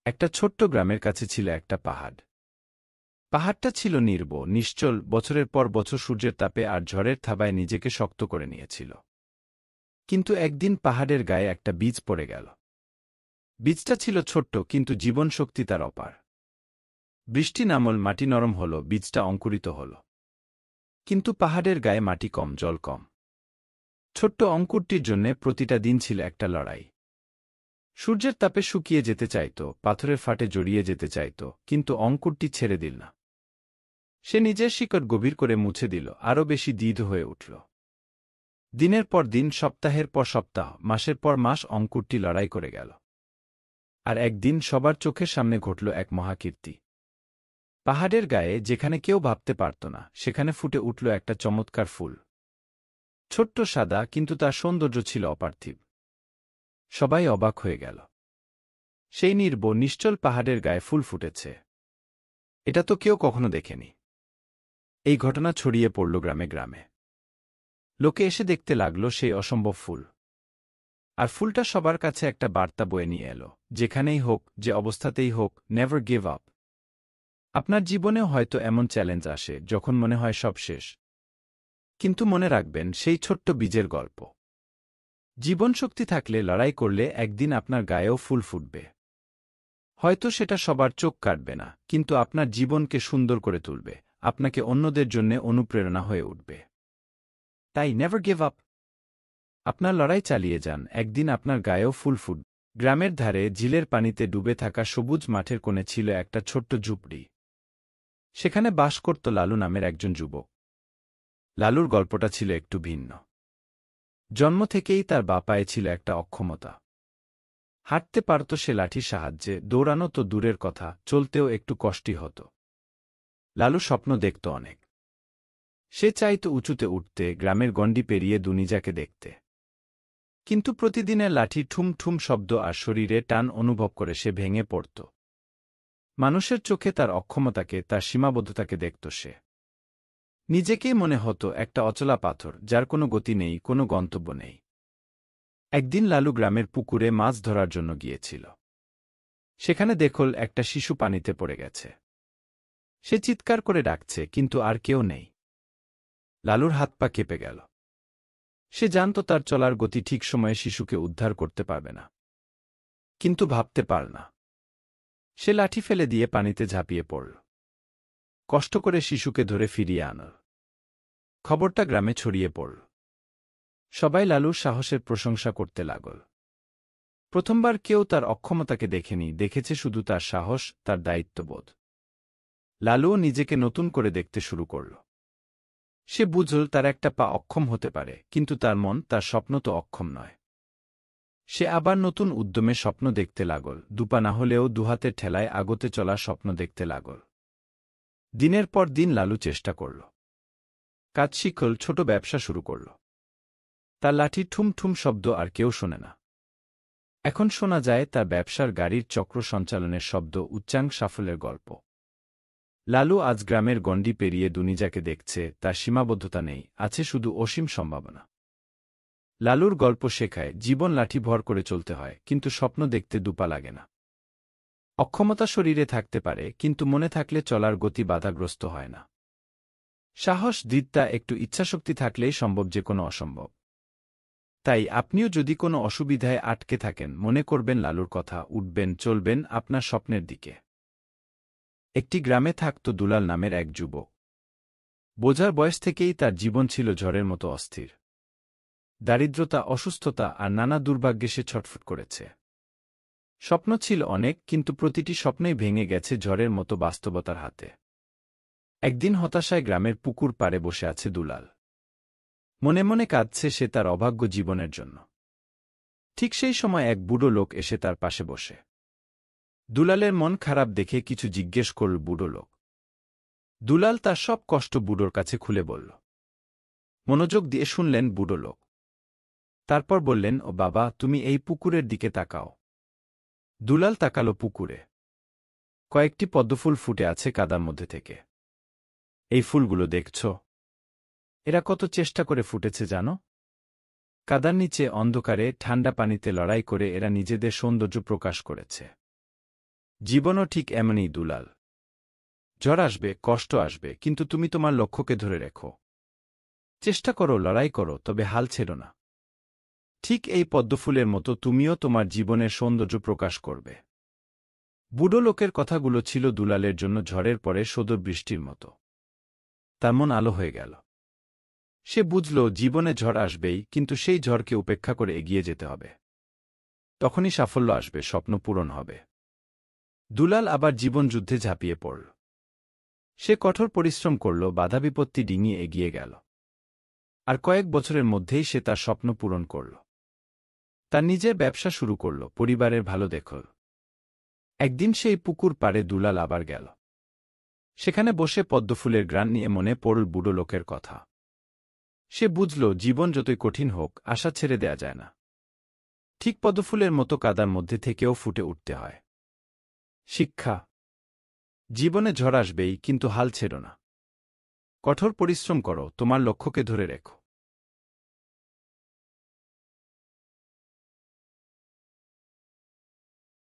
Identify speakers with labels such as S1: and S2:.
S1: একটা ছোট্ট গ্রামের কাছে ছিল একটা পাহাড়। পাহাড়টা ছিল নিশ্চল, বছরের পর বছর সূর্যের তাপে আর ঝড়ের থাবায় নিজেকে শক্ত করে নিয়েছিল। কিন্তু একদিন পাহাড়ের গায়ে একটা বীজ পড়ে গেল। বীজটা ছিল ছোট্ট, কিন্তু জীবন শক্তি তার অপার। বৃষ্টি নামল, মাটি নরম হল, বীজটা অঙ্কুরিত হল। কিন্তু পাহাড়ের গায়ে মাটি কম, জল কম। ছোট্ট অঙ্কুরটির জন্যে প্রতিটা দিন ছিল একটা লড়াই। সূর্যের তাপে শুকিয়ে যেতে চাইত, পাথরের ফাটে জড়িয়ে যেতে চাইত, কিন্তু অঙ্কুরটি ছেড়ে দিল না। সে নিজের শিকড় গভীর করে মুছে দিল, আরও বেশি দৃঢ় হয়ে উঠল। দিনের পর দিন, সপ্তাহের পর সপ্তাহ, মাসের পর মাস অঙ্কুরটি লড়াই করে গেল। আর একদিন সবার চোখের সামনে ঘটল এক মহাকীর্তি। পাহাড়ের গায়ে, যেখানে কেউ ভাবতে পারত না, সেখানে ফুটে উঠল একটা চমৎকার ফুল। ছোট্ট, সাদা, কিন্তু তার সৌন্দর্য ছিল অপার্থিব। সবাই অবাক হয়ে গেল। সেই নিশ্চল পাহাড়ের গায়ে ফুল ফুটেছে। এটা তো কেউ কখনো দেখেনি। এই ঘটনা ছড়িয়ে পড়ল গ্রামে গ্রামে। লোকে এসে দেখতে লাগল সেই অসম্ভব ফুল। আর ফুলটা সবার কাছে একটা বার্তা বয়ে নিয়ে এলো, যেখানেই হোক, যে অবস্থাতেই হোক, নেভার গিভ আপ। আপনার জীবনেও হয়তো এমন চ্যালেঞ্জ আসে যখন মনে হয় সব শেষ। কিন্তু মনে রাখবেন সেই ছোট্ট বীজের গল্প। জীবন শক্তি থাকলে, লড়াই করলে একদিন আপনার গায়েও ফুল ফুটবে। হয়তো সেটা সবার চোখ কাটবে না, কিন্তু আপনার জীবনকে সুন্দর করে তুলবে, আপনাকে অন্যদের জন্য অনুপ্রেরণা হয়ে উঠবে। তাই নেভার গিভ আপ। আপনার লড়াই চালিয়ে যান, একদিন আপনার গায়েও ফুল ফুটবে। গ্রামের ধারে ঝিলের পানিতে ডুবে থাকা সবুজ মাঠের কোণে ছিল একটা ছোট্ট ঝুপড়ি। সেখানে বাস করত লালু নামের একজন যুবক। লালুর গল্পটা ছিল একটু ভিন্ন। জন্ম থেকেই তার বাপায়ে ছিল একটা অক্ষমতা। হাঁটতে পারত সে লাঠির সাহায্যে, দৌড়ানো তো দূরের কথা, চলতেও একটু কষ্টই হতো। লালু স্বপ্ন দেখত অনেক। সে চাইত উঁচুতে উঠতে, গ্রামের গণ্ডি পেরিয়ে দুনিয়াকে দেখতে। কিন্তু প্রতিদিনের লাঠির ঠুম ঠুম শব্দ আর শরীরে টান অনুভব করে সে ভেঙে পড়ত। মানুষের চোখে তার অক্ষমতাকে, তার সীমাবদ্ধতাকে দেখত সে। নিজেকেই মনে হতো একটা অচলা পাথর, যার কোনো গতি নেই, কোনো গন্তব্য নেই। একদিন লালু গ্রামের পুকুরে মাছ ধরার জন্য গিয়েছিল। সেখানে দেখল একটা শিশু পানিতে পড়ে গেছে। সে চিৎকার করে ডাকছে, কিন্তু আর কেউ নেই। লালুর হাত পা কেঁপে গেল। সে জানত তার চলার গতি ঠিক সময়ে শিশুকে উদ্ধার করতে পারবে না। কিন্তু ভাবতে পারল না। সে লাঠি ফেলে দিয়ে পানিতে ঝাঁপিয়ে পড়ল। কষ্ট করে শিশুকে ধরে ফিরিয়ে আনল। খবরটা গ্রামে ছড়িয়ে পড়ল। সবাই লালুর সাহসের প্রশংসা করতে লাগল। প্রথমবার কেউ তার অক্ষমতাকে দেখেনি, দেখেছে শুধু তার সাহস, তার দায়িত্ববোধ। লালুও নিজেকে নতুন করে দেখতে শুরু করল। সে বুঝল তার একটা পা অক্ষম হতে পারে, কিন্তু তার মন, তার স্বপ্ন তো অক্ষম নয়। সে আবার নতুন উদ্যমে স্বপ্ন দেখতে লাগল, দুপা না হলেও দুহাতের ঠেলায় আগতে চলা স্বপ্ন দেখতে লাগল। দিনের পর দিন লালু চেষ্টা করল। কাজ শিখল, ছোট ব্যবসা শুরু করল। তার লাঠির ঠুম ঠুম শব্দ আর কেউ শোনে না। এখন শোনা যায় তার ব্যবসার গাড়ির চক্র সঞ্চালনের শব্দ, উচ্চাঙ্গ সাফল্যের গল্প। লালু আজ গ্রামের গণ্ডি পেরিয়ে দুনিয়াকে দেখছে, তার সীমাবদ্ধতা নেই, আছে শুধু অসীম সম্ভাবনা। লালুর গল্প শেখায়, জীবন লাঠি ভর করে চলতে হয়, কিন্তু স্বপ্ন দেখতে দুপা লাগে না। অক্ষমতা শরীরে থাকতে পারে, কিন্তু মনে থাকলে চলার গতি বাধাগ্রস্ত হয় না। সাহস, দৃঢ়তা, একটু ইচ্ছাশক্তি থাকলেই সম্ভব যে কোনো অসম্ভব। তাই আপনিও যদি কোনো অসুবিধায় আটকে থাকেন, মনে করবেন লালুর কথা, উঠবেন, চলবেন আপনার স্বপ্নের দিকে। একটি গ্রামে থাকত দুলাল নামের এক যুবক। বোঝার বয়স থেকেই তার জীবন ছিল ঝড়ের মতো অস্থির। দারিদ্রতা, অসুস্থতা আর নানা দুর্ভাগ্যে সে ছটফট করেছে। স্বপ্ন ছিল অনেক, কিন্তু প্রতিটি স্বপ্নেই ভেঙে গেছে ঝড়ের মতো বাস্তবতার হাতে। একদিন হতাশায় গ্রামের পুকুর পাড়ে বসে আছে দুলাল। মনে মনে কাঁদছে সে তার অভাগ্য জীবনের জন্য। ঠিক সেই সময় এক বুড়ো লোক এসে তার পাশে বসে। দুলালের মন খারাপ দেখে কিছু জিজ্ঞেস করল বুড়ো লোক। দুলাল তার সব কষ্ট বুড়োর কাছে খুলে বলল। মনোযোগ দিয়ে শুনলেন বুড়ো লোক। তারপর বললেন, ও বাবা, তুমি এই পুকুরের দিকে তাকাও। দুলাল তাকালো পুকুরে। কয়েকটি পদ্মফুল ফুটে আছে কাদার মধ্যে থেকে। এই ফুলগুলো দেখছ? এরা কত চেষ্টা করে ফুটেছে জানো? কাদার নিচে অন্ধকারে ঠান্ডা পানিতে লড়াই করে এরা নিজেদের সৌন্দর্য প্রকাশ করেছে। জীবনও ঠিক এমনই দুলাল। ঝড় আসবে, কষ্ট আসবে, কিন্তু তুমি তোমার লক্ষ্যকে ধরে রেখো। চেষ্টা করো, লড়াই করো, তবে হাল ছেড়ো না। ঠিক এই পদ্মফুলের মতো তুমিও তোমার জীবনের সৌন্দর্য প্রকাশ করবে। বুড়ো লোকের কথাগুলো ছিল দুলালের জন্য ঝড়ের পরে সদর বৃষ্টির মতো। তার মন আলো হয়ে গেল। সে বুঝল জীবনে ঝড় আসবেই, কিন্তু সেই ঝড়কে উপেক্ষা করে এগিয়ে যেতে হবে। তখনই সাফল্য আসবে, স্বপ্ন পূরণ হবে। দুলাল আবার জীবনযুদ্ধে ঝাঁপিয়ে পড়ল। সে কঠোর পরিশ্রম করল, বাধাবিপত্তি ডিঙিয়ে এগিয়ে গেল। আর কয়েক বছরের মধ্যেই সে তার স্বপ্ন পূরণ করল। তার নিজের ব্যবসা শুরু করল, পরিবারের ভালো দেখল। একদিন সেই পুকুর পাড়ে দুলাল আবার গেল। সেখানে বসে পদ্মফুলের ঘ্রাণ নিয়ে মনে পড়ল বুড়ো লোকের কথা। সে বুঝল জীবন যতই কঠিন হোক, আশা ছেড়ে দেয়া যায় না। ঠিক পদ্মফুলের মতো কাদার মধ্যে থেকেও ফুটে উঠতে হয়। শিক্ষা: জীবনে ঝড় আসবেই, কিন্তু হাল ছেড়ো না। কঠোর পরিশ্রম করো, তোমার লক্ষ্যকে ধরে রেখো।